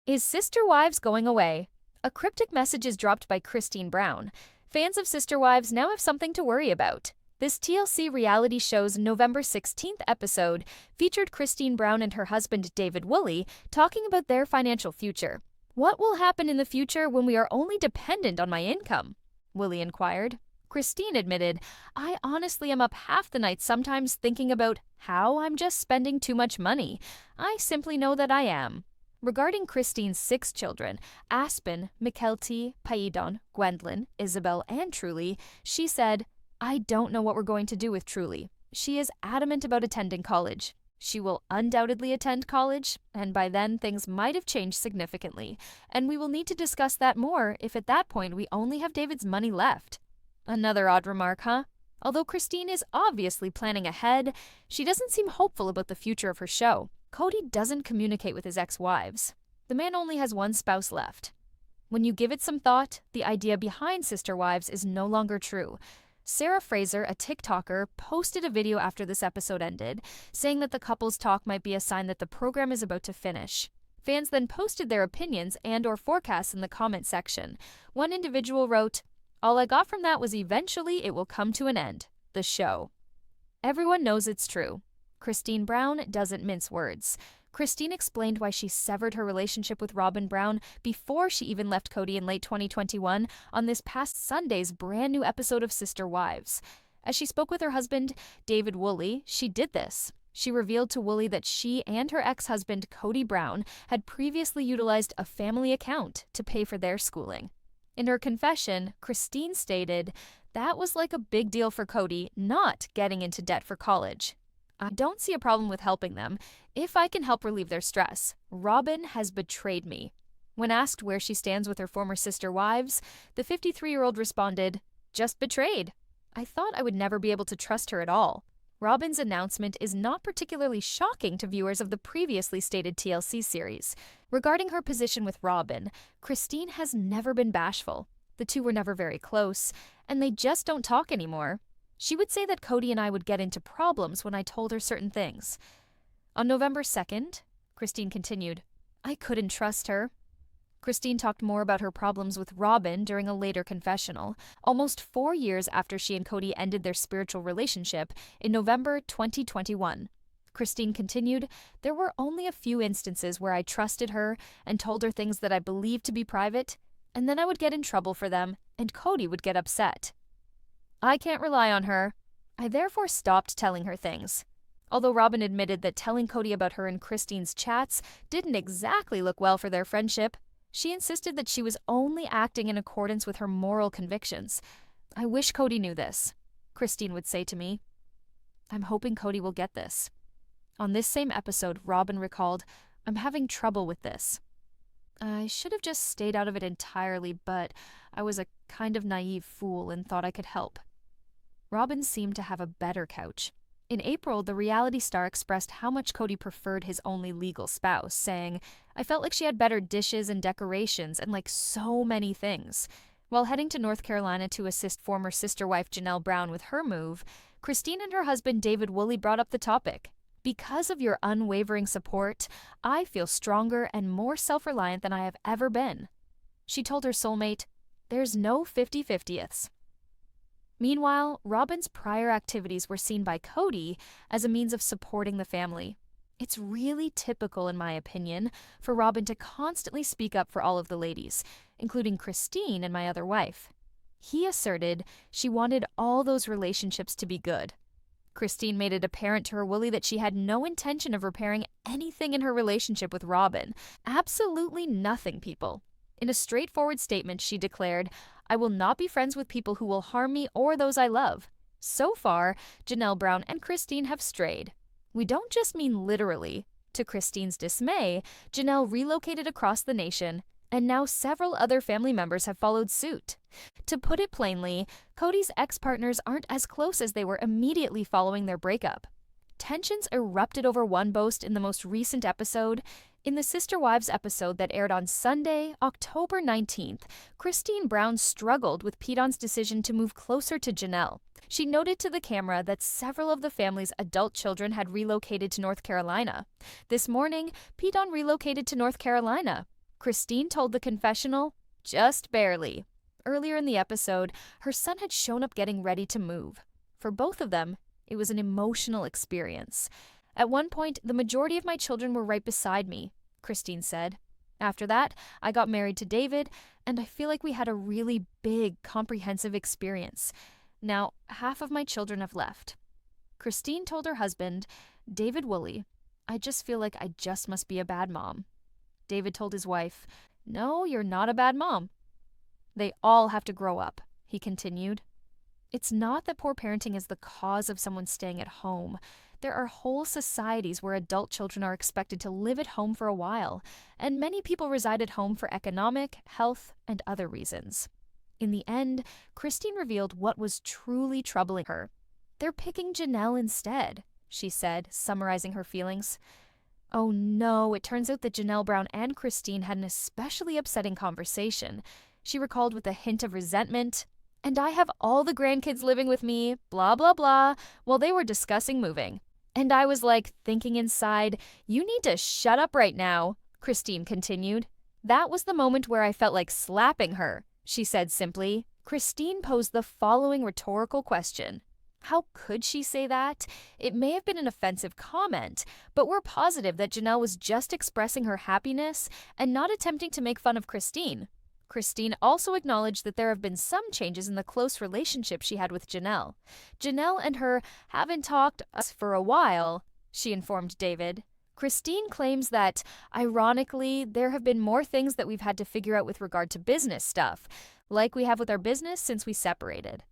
Is Sister Wives going away? A cryptic message is dropped by Christine Brown. Fans of Sister Wives now have something to worry about. This TLC reality show's November 16th episode featured Christine Brown and her husband David Woolley talking about their financial future. What will happen in the future when we are only dependent on my income? Woolley inquired. Christine admitted, I honestly am up half the night sometimes thinking about how I'm just spending too much money. I simply know that I am. Regarding Christine's 6 children, Aspen, Mykelti, Paidon, Gwendolyn, Isabel, and Truly, she said, I don't know what we're going to do with Truly. She is adamant about attending college. She will undoubtedly attend college, and by then things might have changed significantly, and we will need to discuss that more if at that point we only have David's money left. Another odd remark, huh? Although Christine is obviously planning ahead, she doesn't seem hopeful about the future of her show. Cody doesn't communicate with his ex-wives. The man only has one spouse left. When you give it some thought, the idea behind Sister Wives is no longer true. Sarah Fraser, a TikToker, posted a video after this episode ended, saying that the couple's talk might be a sign that the program is about to finish. Fans then posted their opinions and/or forecasts in the comment section. One individual wrote, all I got from that was eventually it will come to an end. The show. Everyone knows it's true. Christine Brown doesn't mince words. Christine explained why she severed her relationship with Robin Brown before she even left Cody in late 2021 on this past Sunday's brand new episode of Sister Wives. As she spoke with her husband, David Woolley, she did this. She revealed to Woolley that she and her ex-husband, Cody Brown, had previously utilized a family account to pay for their schooling. In her confession, Christine stated, that was like a big deal for Cody not getting into debt for college. I don't see a problem with helping them if I can help relieve their stress. Robin has betrayed me. When asked where she stands with her former sister wives, the 53-year-old responded, just betrayed. I thought I would never be able to trust her at all. Robin's announcement is not particularly shocking to viewers of the previously stated TLC series. Regarding her position with Robin, Christine has never been bashful. The two were never very close, and they just don't talk anymore. She would say that Cody and I would get into problems when I told her certain things. On November 2nd, Christine continued, I couldn't trust her. Christine talked more about her problems with Robin during a later confessional, almost 4 years after she and Cody ended their spiritual relationship in November 2021. Christine continued, there were only a few instances where I trusted her and told her things that I believed to be private, and then I would get in trouble for them, and Cody would get upset. I can't rely on her. I therefore stopped telling her things. Although Robin admitted that telling Cody about her and Christine's chats didn't exactly look well for their friendship, she insisted that she was only acting in accordance with her moral convictions. I wish Cody knew this, Christine would say to me. I'm hoping Cody will get this. On this same episode, Robin recalled, I'm having trouble with this. I should have just stayed out of it entirely, but I was a kind of naive fool and thought I could help. Robin seemed to have a better couch. In April, the reality star expressed how much Cody preferred his only legal spouse, saying, I felt like she had better dishes and decorations and like so many things. While heading to North Carolina to assist former sister wife Janelle Brown with her move, Christine and her husband David Woolley brought up the topic. Because of your unwavering support, I feel stronger and more self-reliant than I have ever been. She told her soulmate, there's no 50-50ths. Meanwhile, Robin's prior activities were seen by Cody as a means of supporting the family. It's really typical, in my opinion, for Robin to constantly speak up for all of the ladies, including Christine and my other wife. He asserted she wanted all those relationships to be good. Christine made it apparent to her Woolley that she had no intention of repairing anything in her relationship with Robin. Absolutely nothing, people. In a straightforward statement, she declared, I will not be friends with people who will harm me or those I love. So far, Janelle Brown and Christine have strayed. We don't just mean literally. To Christine's dismay, Janelle relocated across the nation, and now several other family members have followed suit. To put it plainly, Cody's ex-partners aren't as close as they were immediately following their breakup. Tensions erupted over one boast in the most recent episode. In the Sister Wives episode that aired on Sunday, October 19th, Christine Brown struggled with Pedon's decision to move closer to Janelle. She noted to the camera that several of the family's adult children had relocated to North Carolina. This morning, Pedon relocated to North Carolina. Christine told the confessional, "Just barely." Earlier in the episode, her son had shown up getting ready to move. For both of them, it was an emotional experience. "At one point, the majority of my children were right beside me," Christine said. "After that, I got married to David, and I feel like we had a really big, comprehensive experience. Now, half of my children have left." Christine told her husband, David Woolley, "I just feel like I just must be a bad mom." David told his wife, "No, you're not a bad mom." "They all have to grow up," he continued. It's not that poor parenting is the cause of someone staying at home. There are whole societies where adult children are expected to live at home for a while, and many people reside at home for economic, health, and other reasons. In the end, Christine revealed what was truly troubling her. "They're picking Janelle instead," she said, summarizing her feelings. Oh no, it turns out that Janelle Brown and Christine had an especially upsetting conversation. She recalled with a hint of resentment, "And I have all the grandkids living with me, blah blah blah," while they were discussing moving. "And I was like, thinking inside, you need to shut up right now," Christine continued. "That was the moment where I felt like slapping her," she said simply. Christine posed the following rhetorical question. How could she say that? It may have been an offensive comment, but we're positive that Janelle was just expressing her happiness and not attempting to make fun of Christine. Christine also acknowledged that there have been some changes in the close relationship she had with Janelle. "Janelle and her haven't talked us for a while," she informed David. Christine claims that, ironically, there have been more things that we've had to figure out with regard to business stuff, like we have with our business since we separated.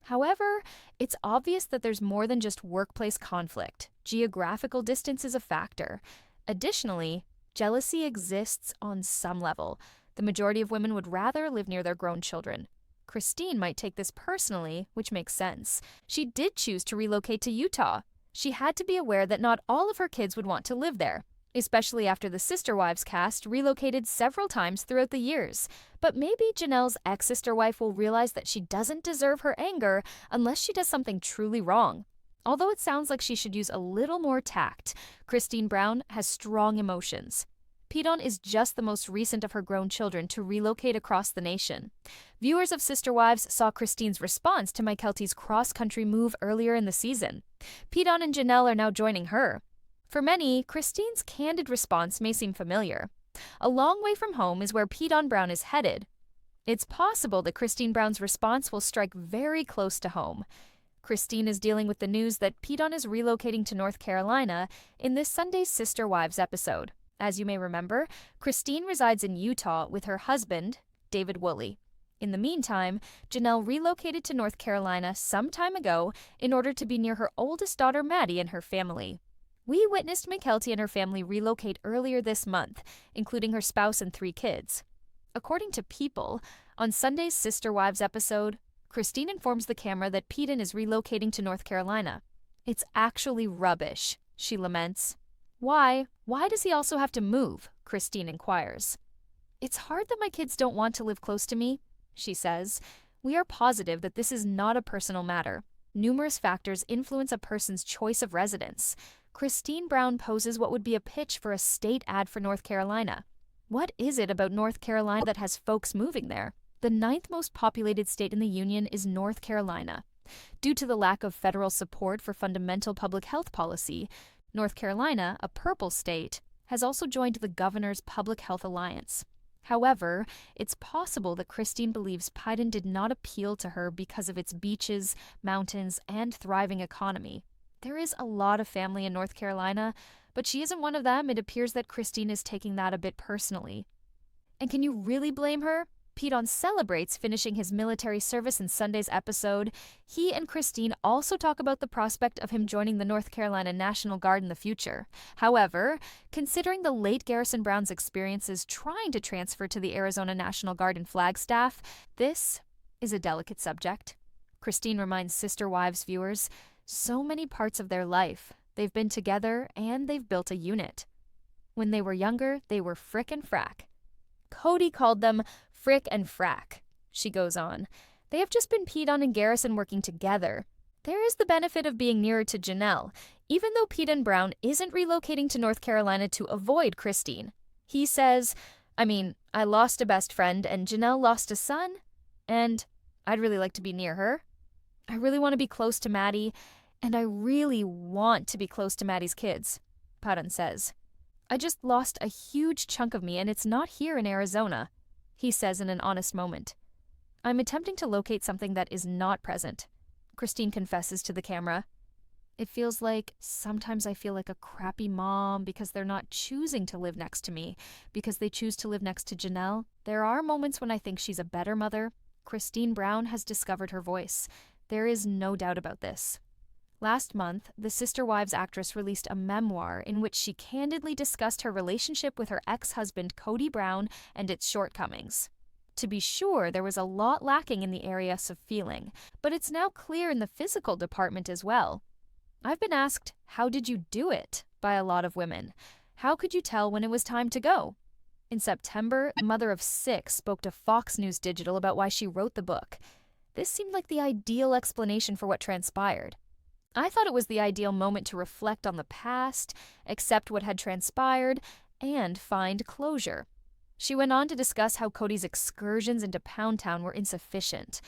However, it's obvious that there's more than just workplace conflict. Geographical distance is a factor. Additionally, jealousy exists on some level. The majority of women would rather live near their grown children. Christine might take this personally, which makes sense. She did choose to relocate to Utah. She had to be aware that not all of her kids would want to live there, especially after the Sister Wives cast relocated several times throughout the years. But maybe Janelle's ex-sister wife will realize that she doesn't deserve her anger unless she does something truly wrong. Although it sounds like she should use a little more tact, Christine Brown has strong emotions. Pidon is just the most recent of her grown children to relocate across the nation. Viewers of Sister Wives saw Christine's response to Mykelti's cross-country move earlier in the season. Pidon and Janelle are now joining her. For many, Christine's candid response may seem familiar. A long way from home is where Pidon Brown is headed. It's possible that Christine Brown's response will strike very close to home. Christine is dealing with the news that Pidon is relocating to North Carolina in this Sunday's Sister Wives episode. As you may remember, Christine resides in Utah with her husband, David Woolley. In the meantime, Janelle relocated to North Carolina some time ago in order to be near her oldest daughter, Maddie, and her family. We witnessed Mykelti and her family relocate earlier this month, including her spouse and 3 kids. According to People, on Sunday's Sister Wives episode, Christine informs the camera that Pidon is relocating to North Carolina. "It's actually rubbish," she laments. "Why? Why does he also have to move?" Christine inquires. "It's hard that my kids don't want to live close to me," she says. "We are positive that this is not a personal matter. Numerous factors influence a person's choice of residence." Christine Brown poses what would be a pitch for a state ad for North Carolina. What is it about North Carolina that has folks moving there? The 9th most populated state in the Union is North Carolina. Due to the lack of federal support for fundamental public health policy, North Carolina, a purple state, has also joined the Governor's Public Health Alliance. However, it's possible that Christine believes Pidon did not appeal to her because of its beaches, mountains, and thriving economy. There is a lot of family in North Carolina, but she isn't one of them. It appears that Christine is taking that a bit personally. And can you really blame her? Pidon celebrates finishing his military service in Sunday's episode. He and Christine also talk about the prospect of him joining the North Carolina National Guard in the future. However, considering the late Garrison Brown's experiences trying to transfer to the Arizona National Guard in Flagstaff, this is a delicate subject. Christine reminds Sister Wives viewers, so many parts of their life, they've been together and they've built a unit. When they were younger, they were frick and frack. Cody called them Frick and Frack. She goes on, they have just been Pidon and Garrison working together. There is the benefit of being nearer to Janelle, even though Pidon Brown isn't relocating to North Carolina to avoid Christine. He says, I mean, I lost a best friend and Janelle lost a son, and I'd really like to be near her. I really want to be close to Maddie, and I really want to be close to Maddie's kids, Padun says. I just lost a huge chunk of me and it's not here in Arizona, he says in an honest moment. I'm attempting to locate something that is not present, Christine confesses to the camera. It feels like sometimes I feel like a crappy mom because they're not choosing to live next to me, because they choose to live next to Janelle. There are moments when I think she's a better mother. Christine Brown has discovered her voice. There is no doubt about this. Last month, the Sister Wives actress released a memoir in which she candidly discussed her relationship with her ex-husband Cody Brown and its shortcomings. To be sure, there was a lot lacking in the areas of feeling, but it's now clear in the physical department as well. I've been asked, how did you do it, by a lot of women. How could you tell when it was time to go? In September, the mother of 6 spoke to Fox News Digital about why she wrote the book. This seemed like the ideal explanation for what transpired. I thought it was the ideal moment to reflect on the past, accept what had transpired, and find closure. She went on to discuss how Cody's excursions into Pound Town were insufficient.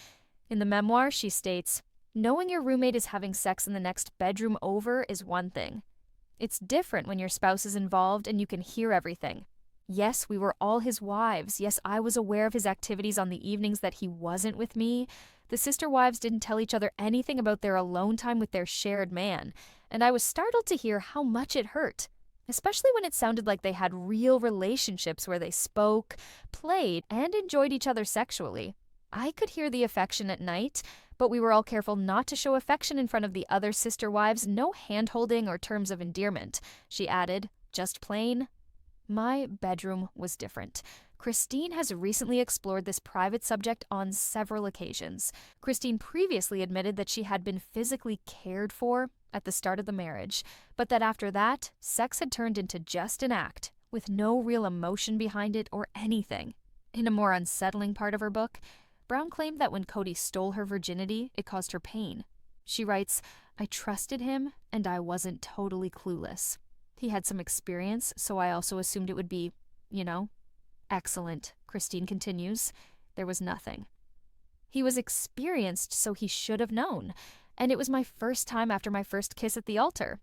In the memoir, she states, knowing your roommate is having sex in the next bedroom over is one thing. It's different when your spouse is involved and you can hear everything. Yes, we were all his wives. Yes, I was aware of his activities on the evenings that he wasn't with me. The sister wives didn't tell each other anything about their alone time with their shared man, and I was startled to hear how much it hurt, especially when it sounded like they had real relationships where they spoke, played, and enjoyed each other sexually. I could hear the affection at night, but we were all careful not to show affection in front of the other sister wives, no hand-holding or terms of endearment. She added, just plain, my bedroom was different. Christine has recently explored this private subject on several occasions. Christine previously admitted that she had been physically cared for at the start of the marriage, but that after that, sex had turned into just an act, with no real emotion behind it or anything. In a more unsettling part of her book, Brown claimed that when Cody stole her virginity, it caused her pain. She writes, I trusted him, and I wasn't totally clueless. He had some experience, so I also assumed it would be, excellent, Christine continues. There was nothing. He was experienced, so he should have known, and it was my first time after my first kiss at the altar.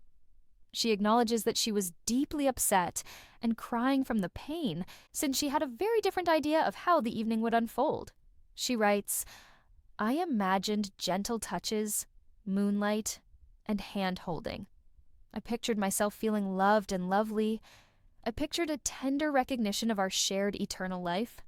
She acknowledges that she was deeply upset and crying from the pain, since she had a very different idea of how the evening would unfold. She writes, I imagined gentle touches, moonlight, and hand-holding. I pictured myself feeling loved and lovely. I pictured a tender recognition of our shared eternal life.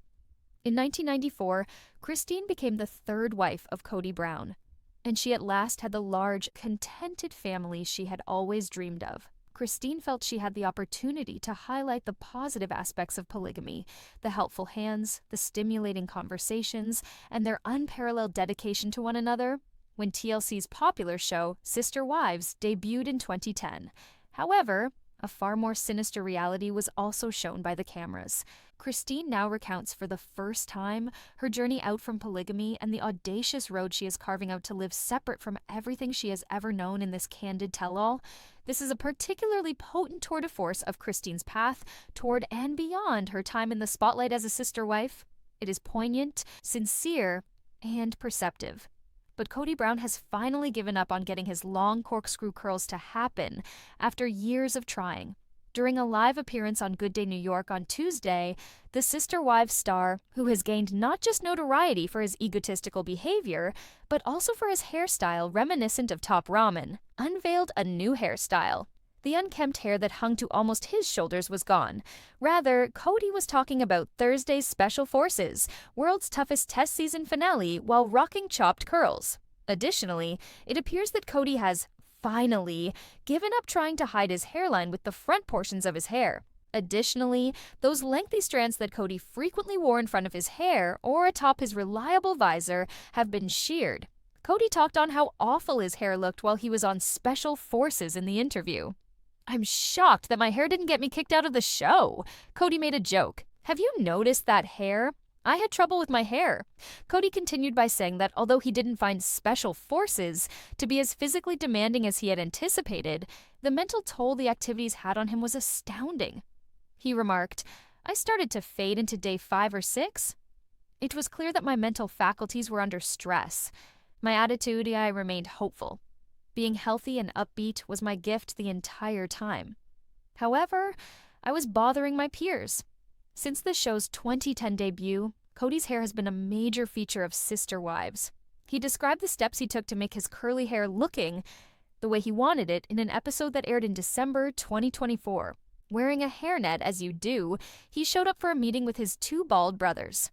In 1994, Christine became the 3rd wife of Cody Brown, and she at last had the large, contented family she had always dreamed of. Christine felt she had the opportunity to highlight the positive aspects of polygamy, the helpful hands, the stimulating conversations, and their unparalleled dedication to one another, when TLC's popular show, Sister Wives, debuted in 2010. However, a far more sinister reality was also shown by the cameras. Christine now recounts for the first time her journey out from polygamy and the audacious road she is carving out to live separate from everything she has ever known in this candid tell-all. This is a particularly potent tour de force of Christine's path toward and beyond her time in the spotlight as a sister wife. It is poignant, sincere, and perceptive. But Cody Brown has finally given up on getting his long corkscrew curls to happen after years of trying. During a live appearance on Good Day New York on Tuesday, the Sister Wives star, who has gained not just notoriety for his egotistical behavior, but also for his hairstyle reminiscent of Top Ramen, unveiled a new hairstyle. The unkempt hair that hung to almost his shoulders was gone. Rather, Cody was talking about Thursday's Special Forces, World's Toughest Test Season finale, while rocking chopped curls. Additionally, it appears that Cody has finally given up trying to hide his hairline with the front portions of his hair. Additionally, those lengthy strands that Cody frequently wore in front of his hair or atop his reliable visor have been sheared. Cody talked on how awful his hair looked while he was on Special Forces in the interview. I'm shocked that my hair didn't get me kicked out of the show, Cody made a joke. Have you noticed that hair? I had trouble with my hair. Cody continued by saying that although he didn't find Special Forces to be as physically demanding as he had anticipated, the mental toll the activities had on him was astounding. He remarked, I started to fade into day 5 or 6. It was clear that my mental faculties were under stress. My attitude, I remained hopeful. Being healthy and upbeat was my gift the entire time. However, I was bothering my peers. Since the show's 2010 debut, Cody's hair has been a major feature of Sister Wives. He described the steps he took to make his curly hair looking the way he wanted it in an episode that aired in December 2024. Wearing a hairnet as you do, he showed up for a meeting with his 2 bald brothers.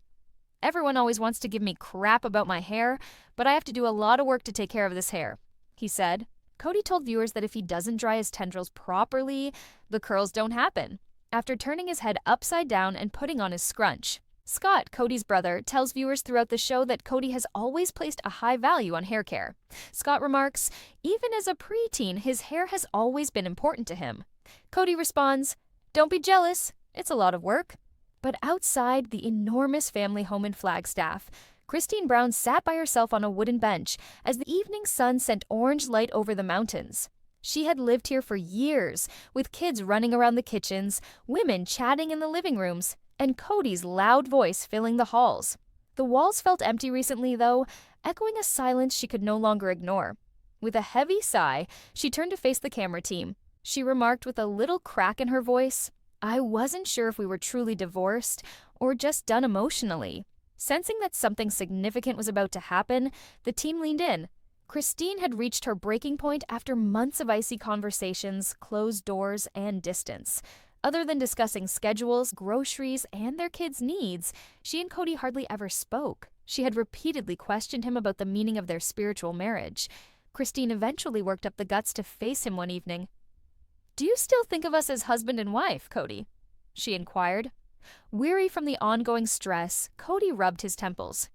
"Everyone always wants to give me crap about my hair, but I have to do a lot of work to take care of this hair," he said. Cody told viewers that if he doesn't dry his tendrils properly, the curls don't happen, after turning his head upside down and putting on his scrunch. Scott, Cody's brother, tells viewers throughout the show that Cody has always placed a high value on hair care. Scott remarks, even as a preteen, his hair has always been important to him. Cody responds, "Don't be jealous, it's a lot of work." But outside the enormous family home in Flagstaff, Christine Brown sat by herself on a wooden bench as the evening sun sent orange light over the mountains. She had lived here for years, with kids running around the kitchens, women chatting in the living rooms, and Cody's loud voice filling the halls. The walls felt empty recently, though, echoing a silence she could no longer ignore. With a heavy sigh, she turned to face the camera team. She remarked with a little crack in her voice, "I wasn't sure if we were truly divorced or just done emotionally." Sensing that something significant was about to happen, the team leaned in. Christine had reached her breaking point after months of icy conversations, closed doors, and distance. Other than discussing schedules, groceries, and their kids' needs, she and Cody hardly ever spoke. She had repeatedly questioned him about the meaning of their spiritual marriage. Christine eventually worked up the guts to face him one evening. "Do you still think of us as husband and wife, Cody?" she inquired. Weary from the ongoing stress, Cody rubbed his temples.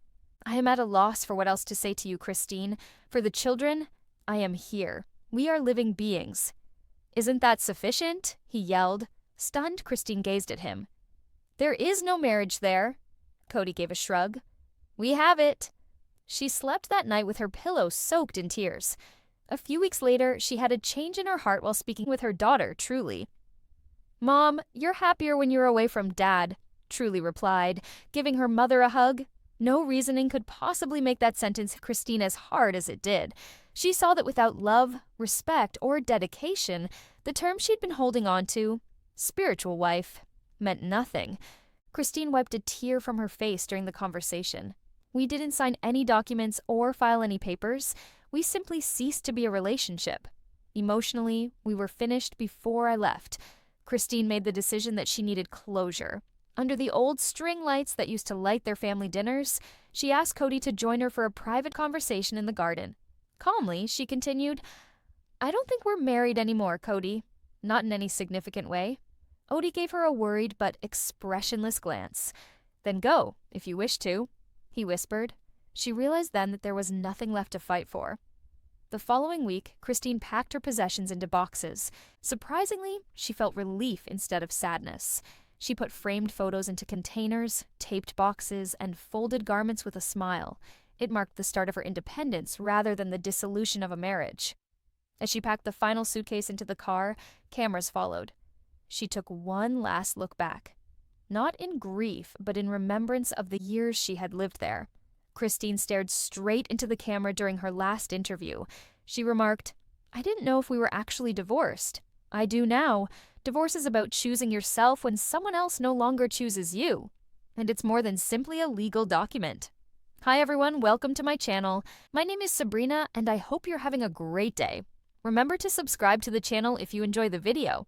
"I am at a loss for what else to say to you, Christine. For the children, I am here. We are living beings." "Isn't that sufficient?" he yelled. Stunned, Christine gazed at him. "There is no marriage there." Cody gave a shrug. "We have it." She slept that night with her pillow soaked in tears. A few weeks later, she had a change in her heart while speaking with her daughter, Truly. "Mom, you're happier when you're away from Dad," Truly replied, giving her mother a hug. No reasoning could possibly make that sentence hit Christine as hard as it did. She saw that without love, respect, or dedication, the term she'd been holding on to, spiritual wife, meant nothing. Christine wiped a tear from her face during the conversation. "We didn't sign any documents or file any papers. We simply ceased to be a relationship. Emotionally, we were finished before I left." Christine made the decision that she needed closure. Under the old string lights that used to light their family dinners, she asked Cody to join her for a private conversation in the garden. Calmly, she continued, "I don't think we're married anymore, Cody. Not in any significant way." Cody gave her a worried but expressionless glance. "Then go, if you wish to," he whispered. She realized then that there was nothing left to fight for. The following week, Christine packed her possessions into boxes. Surprisingly, she felt relief instead of sadness. She put framed photos into containers, taped boxes, and folded garments with a smile. It marked the start of her independence rather than the dissolution of a marriage. As she packed the final suitcase into the car, cameras followed. She took one last look back. Not in grief, but in remembrance of the years she had lived there. Christine stared straight into the camera during her last interview. She remarked, "I didn't know if we were actually divorced. I do now. Divorce is about choosing yourself when someone else no longer chooses you. And it's more than simply a legal document." Hi everyone, welcome to my channel. My name is Sabrina, and I hope you're having a great day. Remember to subscribe to the channel if you enjoy the video.